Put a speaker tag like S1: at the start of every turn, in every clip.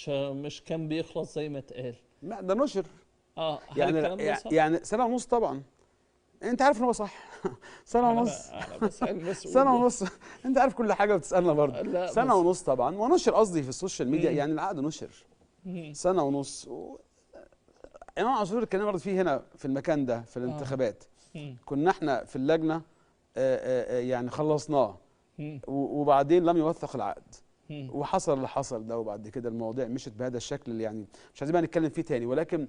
S1: مش كان بيخلص زي ما اتقال.
S2: لا ده نشر.
S1: هل
S2: يعني
S1: الكلام ده صح؟
S2: يعني سنه ونص طبعا. انت عارف ان هو صح. سنه ونص.
S1: انا بسأل المسؤول
S2: سنه
S1: بقى.
S2: ونص. انت عارف كل حاجه بتسالنا برضه.
S1: لا
S2: سنه
S1: بس.
S2: ونص طبعا، ونشر قصدي في السوشيال ميديا،
S1: مم.
S2: يعني العقد نشر.
S1: مم.
S2: سنه ونص امام عاشور اتكلمنا برضه فيه هنا في المكان ده في
S1: اه.
S2: الانتخابات.
S1: مم.
S2: كنا احنا في اللجنه يعني خلصناه،
S1: مم.
S2: وبعدين لم يوثق العقد،
S1: مم.
S2: وحصل اللي حصل ده، وبعد كده المواضيع مشت بهذا الشكل اللي يعني مش عايزين بقى نتكلم فيه تاني، ولكن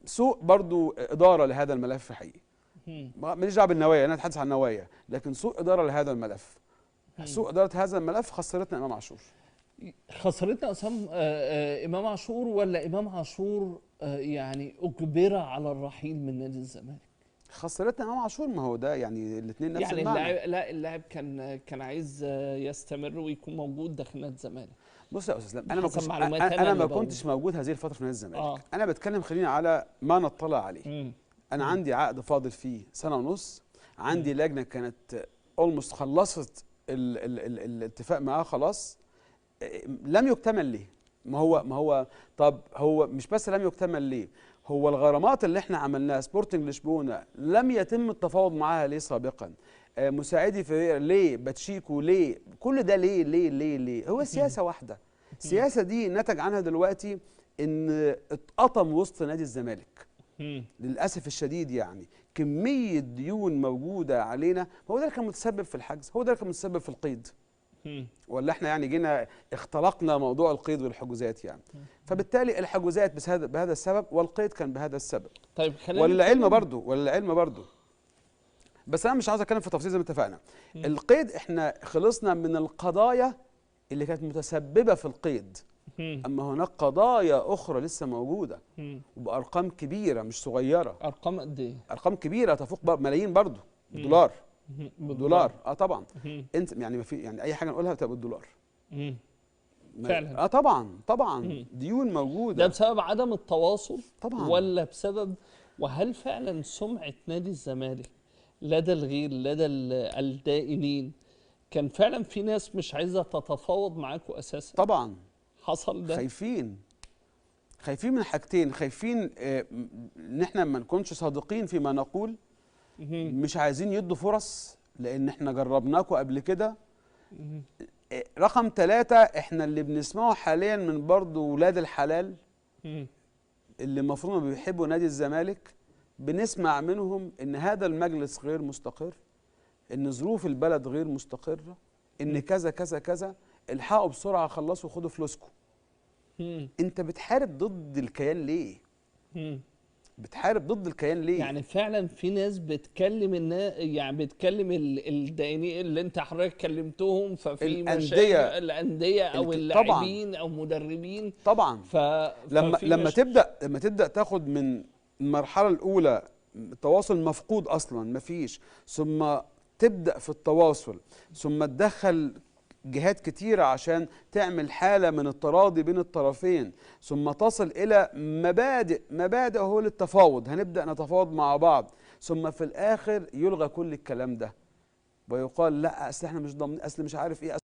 S2: سوء برضو إدارة لهذا الملف حقيقي.
S1: مم.
S2: ماليش دعوه بالنوايا، انا اتحدث عن النوايا، لكن سوء إدارة لهذا الملف.
S1: مم.
S2: سوء إدارة هذا الملف خسرتنا امام عاشور.
S1: خسرتنا عصام امام عاشور، ولا امام عاشور يعني اجبر على الرحيل من نادي الزمالك؟
S2: خسرتنا امام عاشور، ما هو ده يعني الاثنين نفس
S1: يعني
S2: المعنى.
S1: اللاعب، لا اللاعب كان عايز يستمر ويكون موجود داخل نادي الزمالك.
S2: بص يا استاذ اسلام،
S1: بحسب معلومات
S2: انا
S1: اللي
S2: ما
S1: بقول.
S2: كنتش موجود هذه الفتره في نادي الزمالك.
S1: اه.
S2: انا بتكلم، خلينا على ما نطلع عليه.
S1: مم.
S2: انا
S1: مم.
S2: عندي عقد فاضل فيه سنه ونص، عندي
S1: مم.
S2: لجنه كانت اولموست خلصت ال الاتفاق معاه خلاص. لم يكتمل ليه؟ ما هو طب هو مش بس لم يكتمل ليه، هو الغرامات اللي احنا عملناها سبورتنج لشبونه لم يتم التفاوض معاها ليه سابقا؟ مساعدي فريق ليه؟ باتشيكو ليه؟ كل ده ليه ليه ليه ليه؟ هو سياسه واحده. السياسه دي نتج عنها دلوقتي ان اتقطم وسط نادي الزمالك.
S1: مم.
S2: للاسف الشديد يعني كميه ديون موجوده علينا، هو ده اللي كان متسبب في الحجز، هو ده اللي كان متسبب في القيد.
S1: مم.
S2: ولا احنا يعني جينا اختلقنا موضوع القيد والحجوزات يعني. فبالتالي الحجوزات بهذا السبب، والقيد كان بهذا السبب.
S1: طيب خلينا
S2: وللعلم برضو بس انا مش عاوز اتكلم في تفاصيل زي ما اتفقنا. القيد احنا خلصنا من القضايا اللي كانت متسببه في القيد.
S1: مم.
S2: اما هناك قضايا اخرى لسه موجوده
S1: مم.
S2: وبارقام كبيره مش صغيره.
S1: ارقام قد ايه؟
S2: ارقام كبيره تفوق ملايين برضو بالدولار.
S1: بالدولار.
S2: طبعا.
S1: مم.
S2: انت يعني ما في يعني اي حاجه نقولها تبقى بالدولار.
S1: مم. فعلا.
S2: طبعا ديون
S1: ده
S2: موجوده.
S1: بسبب عدم التواصل
S2: طبعا.
S1: ولا بسبب، وهل فعلا سمعة نادي الزمالك لدى الغير، لدى الدائنين، كان فعلا في ناس مش عايزة تتفاوض معاكوا أساسا؟
S2: طبعا
S1: حصل ده؟
S2: خايفين من حاجتين، خايفين ان احنا ما نكونش صادقين فيما نقول، مش عايزين يدوا فرص لان احنا جربناكوا قبل كده. رقم 3، احنا اللي بنسمعه حاليا من برضو ولاد الحلال اللي المفروض بيحبوا نادي الزمالك، بنسمع منهم ان هذا المجلس غير مستقر، ان ظروف البلد غير مستقرة، ان كذا كذا كذا، الحقوا بسرعة خلصوا خدوا فلوسكم. انت بتحارب ضد الكيان ليه؟ بتحارب ضد الكيان ليه؟
S1: يعني فعلا في ناس بتكلم يعني بتكلم الدائنين اللي انت حضرتك كلمتهم، ففي مشاكل الانديه او اللاعبين او مدربين
S2: طبعا. لما تبدا تاخد من المرحله الاولى التواصل مفقود اصلا مفيش، ثم تبدا في التواصل، ثم تدخل جهات كتيرة عشان تعمل حالة من التراضي بين الطرفين، ثم تصل إلى مبادئ هو للتفاوض، هنبدأ نتفاوض مع بعض، ثم في الآخر يلغى كل الكلام ده ويقال لا أصل احنا مش ضامنين، أصل مش عارف إيه.